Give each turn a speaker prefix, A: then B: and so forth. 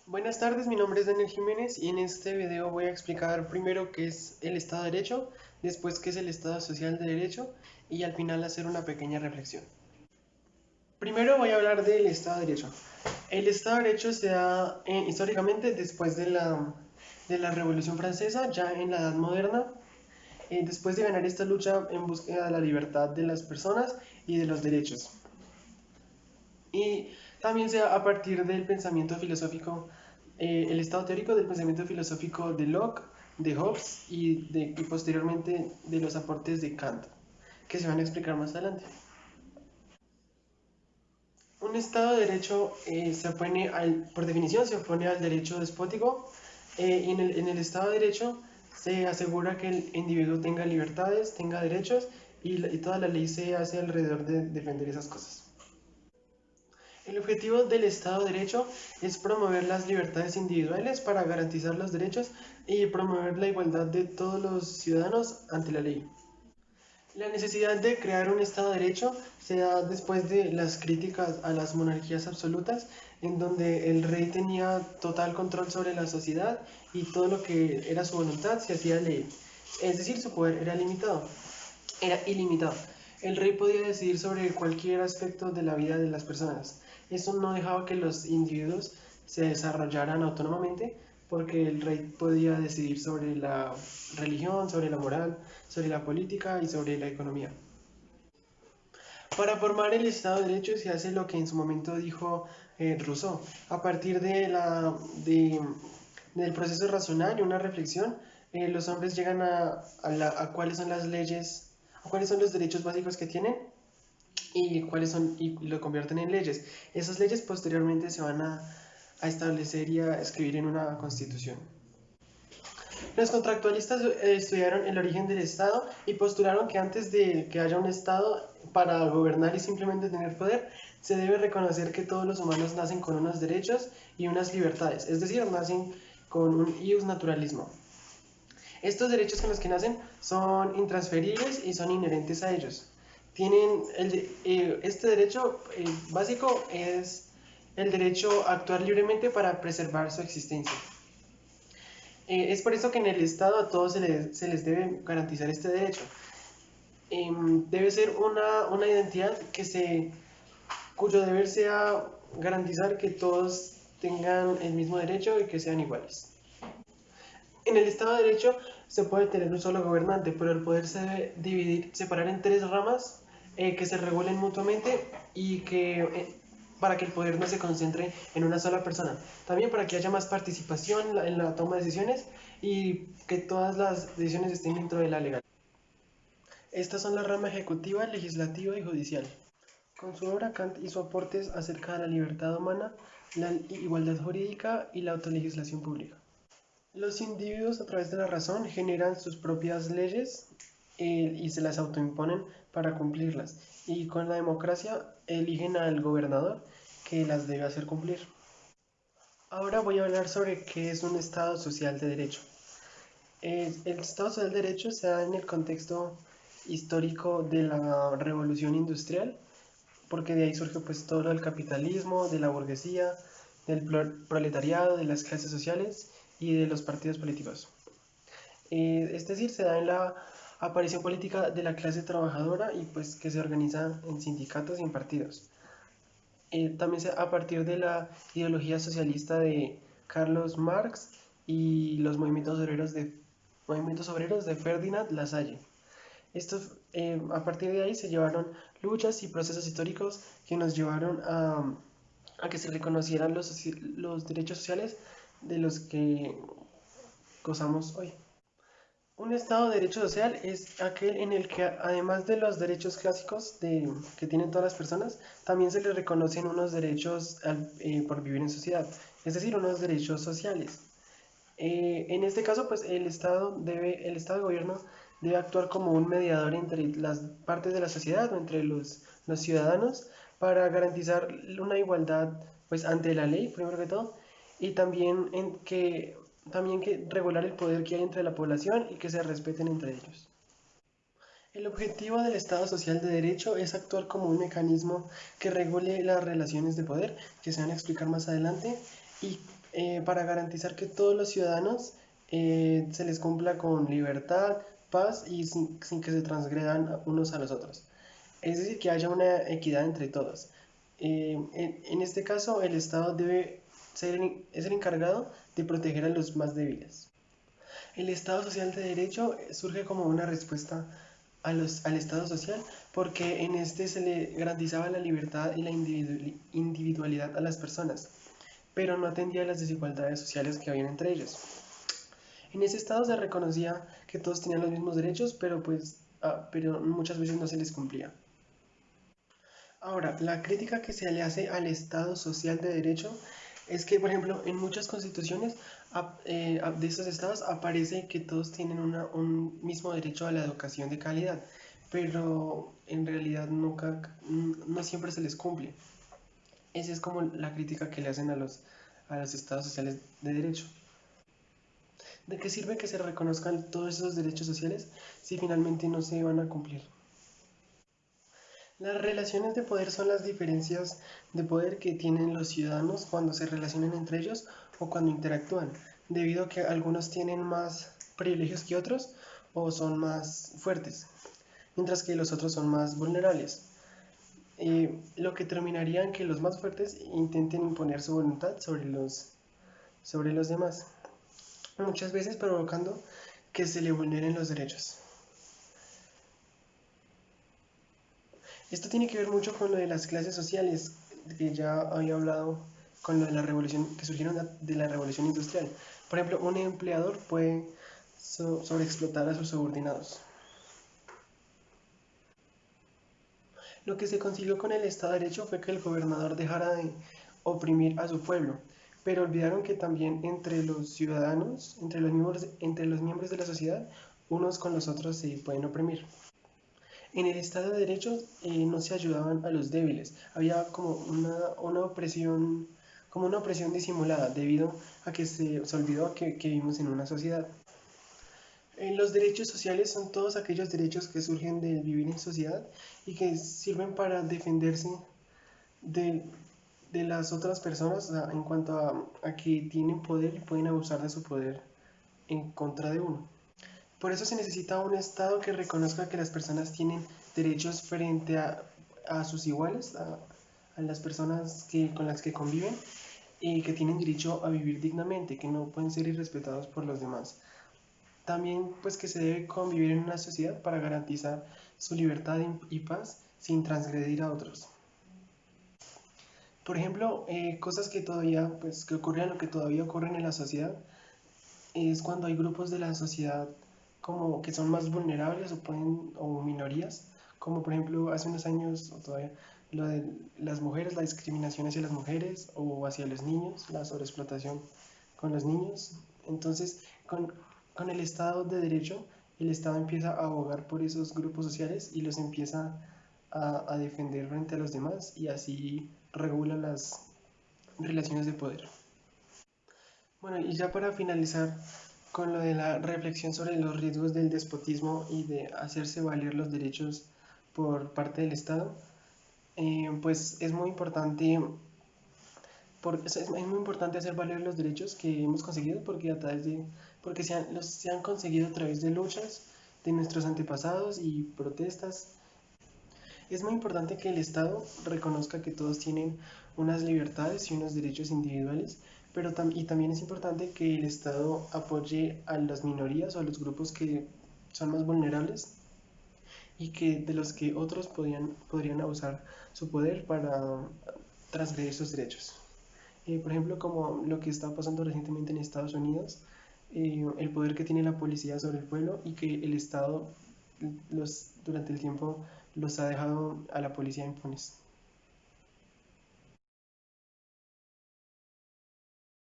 A: Buenas tardes, mi nombre es Daniel Jiménez y en este video voy a explicar primero qué es el Estado de Derecho, después qué es el Estado Social de Derecho y al final hacer una pequeña reflexión. Primero voy a hablar del Estado de Derecho. El Estado de Derecho se da históricamente después de la Revolución Francesa, ya en la Edad Moderna, después de ganar esta lucha en búsqueda de la libertad de las personas y de los derechos. Y también se da a partir del pensamiento filosófico, el estado teórico del pensamiento filosófico de Locke, de Hobbes y posteriormente de los aportes de Kant, que se van a explicar más adelante. Un Estado de Derecho por definición, se opone al derecho despótico. Y en el Estado de Derecho se asegura que el individuo tenga libertades, tenga derechos y toda la ley se hace alrededor de defender esas cosas. El objetivo del Estado de Derecho es promover las libertades individuales para garantizar los derechos y promover la igualdad de todos los ciudadanos ante la ley. La necesidad de crear un Estado de Derecho se da después de las críticas a las monarquías absolutas, en donde el rey tenía total control sobre la sociedad y todo lo que era su voluntad se hacía ley. Es decir, su poder era ilimitado. El rey podía decidir sobre cualquier aspecto de la vida de las personas. Eso no dejaba que los individuos se desarrollaran autónomamente porque el rey podía decidir sobre la religión, sobre la moral, sobre la política y sobre la economía. Para formar el Estado de Derecho se hace lo que en su momento dijo Rousseau. A partir del proceso racional y una reflexión, los hombres llegan a cuáles son las leyes, a cuáles son los derechos básicos que tienen y lo convierten en leyes. Esas leyes posteriormente se van a establecer y a escribir en una constitución. Los contractualistas estudiaron el origen del Estado y postularon que antes de que haya un Estado para gobernar y simplemente tener poder, se debe reconocer que todos los humanos nacen con unos derechos y unas libertades, es decir, nacen con un ius naturalismo. Estos derechos con los que nacen son intransferibles y son inherentes a ellos. Este derecho básico es el derecho a actuar libremente para preservar su existencia. Es por eso que en el Estado a todos se les debe garantizar este derecho. Debe ser una identidad cuyo deber sea garantizar que todos tengan el mismo derecho y que sean iguales. En el Estado de Derecho se puede tener un solo gobernante, pero el poder se debe separar en tres ramas que se regulen mutuamente y para que el poder no se concentre en una sola persona. También para que haya más participación en la toma de decisiones y que todas las decisiones estén dentro de la legalidad. Estas son la rama ejecutiva, legislativa y judicial. Con su obra, Kant hizo aportes acerca de la libertad humana, la igualdad jurídica y la autolegislación pública. Los individuos a través de la razón generan sus propias leyes y se las autoimponen para cumplirlas. Y con la democracia eligen al gobernador que las debe hacer cumplir. Ahora voy a hablar sobre qué es un Estado social de derecho. El Estado social de derecho se da en el contexto histórico de la revolución industrial, porque de ahí surge pues todo el capitalismo, de la burguesía, del proletariado, de las clases sociales y de los partidos políticos. Es decir, se da en la aparición política de la clase trabajadora y pues que se organiza en sindicatos y en partidos. También a partir de la ideología socialista de Carlos Marx y los movimientos obreros de Ferdinand Lassalle. A partir de ahí se llevaron luchas y procesos históricos que nos llevaron a que se reconocieran los derechos sociales de los que gozamos hoy. Un Estado de derecho social es aquel en el que, además de los derechos clásicos que tienen todas las personas, también se les reconocen unos derechos por vivir en sociedad, es decir, unos derechos sociales. En este caso, pues el Estado de gobierno debe actuar como un mediador entre las partes de la sociedad o entre los ciudadanos para garantizar una igualdad pues ante la ley, primero que todo, y también que regular el poder que hay entre la población y que se respeten entre ellos. El objetivo del Estado social de derecho es actuar como un mecanismo que regule las relaciones de poder, que se van a explicar más adelante, y para garantizar que todos los ciudadanos se les cumpla con libertad, paz y sin que se transgredan unos a los otros. Es decir, que haya una equidad entre todos. En este caso, el Estado es el encargado de proteger a los más débiles. El Estado social de derecho surge como una respuesta al Estado social porque en este se le garantizaba la libertad y la individualidad a las personas, pero no atendía a las desigualdades sociales que habían entre ellos. En ese Estado se reconocía que todos tenían los mismos derechos, pero muchas veces no se les cumplía. Ahora, la crítica que se le hace al Estado social de derecho es que, por ejemplo, en muchas constituciones de estos estados aparece que todos tienen un mismo derecho a la educación de calidad, pero en realidad no siempre se les cumple. Esa es como la crítica que le hacen a los estados sociales de derecho. ¿De qué sirve que se reconozcan todos esos derechos sociales si finalmente no se van a cumplir? Las relaciones de poder son las diferencias de poder que tienen los ciudadanos cuando se relacionan entre ellos o cuando interactúan, debido a que algunos tienen más privilegios que otros o son más fuertes, mientras que los otros son más vulnerables. Lo que terminaría en que los más fuertes intenten imponer su voluntad sobre los demás, muchas veces provocando que se le vulneren los derechos. Esto tiene que ver mucho con lo de las clases sociales, que ya había hablado con lo de la revolución, que surgieron de la revolución industrial. Por ejemplo, un empleador puede sobreexplotar a sus subordinados. Lo que se consiguió con el Estado de Derecho fue que el gobernador dejara de oprimir a su pueblo, pero olvidaron que también entre los ciudadanos, entre los miembros de la sociedad, unos con los otros se pueden oprimir. En el Estado de Derecho no se ayudaban a los débiles, había como una opresión disimulada debido a que se olvidó que vivimos en una sociedad. Los derechos sociales son todos aquellos derechos que surgen del vivir en sociedad y que sirven para defenderse de, de las otras personas, o sea, en cuanto a que tienen poder y pueden abusar de su poder en contra de uno. Por eso se necesita un Estado que reconozca que las personas tienen derechos frente a sus iguales, a las personas con las que conviven, y que tienen derecho a vivir dignamente, que no pueden ser irrespetados por los demás. También pues que se debe convivir en una sociedad para garantizar su libertad y paz sin transgredir a otros. Por ejemplo, cosas que todavía, pues que ocurrían o que todavía ocurren en la sociedad es cuando hay grupos de la sociedad como que son más vulnerables o minorías, como por ejemplo hace unos años o todavía lo de las mujeres, la discriminación hacia las mujeres o hacia los niños, la sobreexplotación con los niños. Entonces, con el Estado de Derecho, el Estado empieza a abogar por esos grupos sociales y los empieza a defender frente a los demás y así regula las relaciones de poder. Bueno, y ya para finalizar con lo de la reflexión sobre los riesgos del despotismo y de hacerse valer los derechos por parte del Estado, pues es muy importante, es muy importante hacer valer los derechos que hemos conseguido porque se han conseguido a través de luchas de nuestros antepasados y protestas. Es muy importante que el Estado reconozca que todos tienen unas libertades y unos derechos individuales, y también es importante que el Estado apoye a las minorías o a los grupos que son más vulnerables y de los que otros podrían abusar su poder para transgredir sus derechos. Por ejemplo, como lo que está pasando recientemente en Estados Unidos, el poder que tiene la policía sobre el pueblo y que el Estado durante el tiempo los ha dejado a la policía impunes.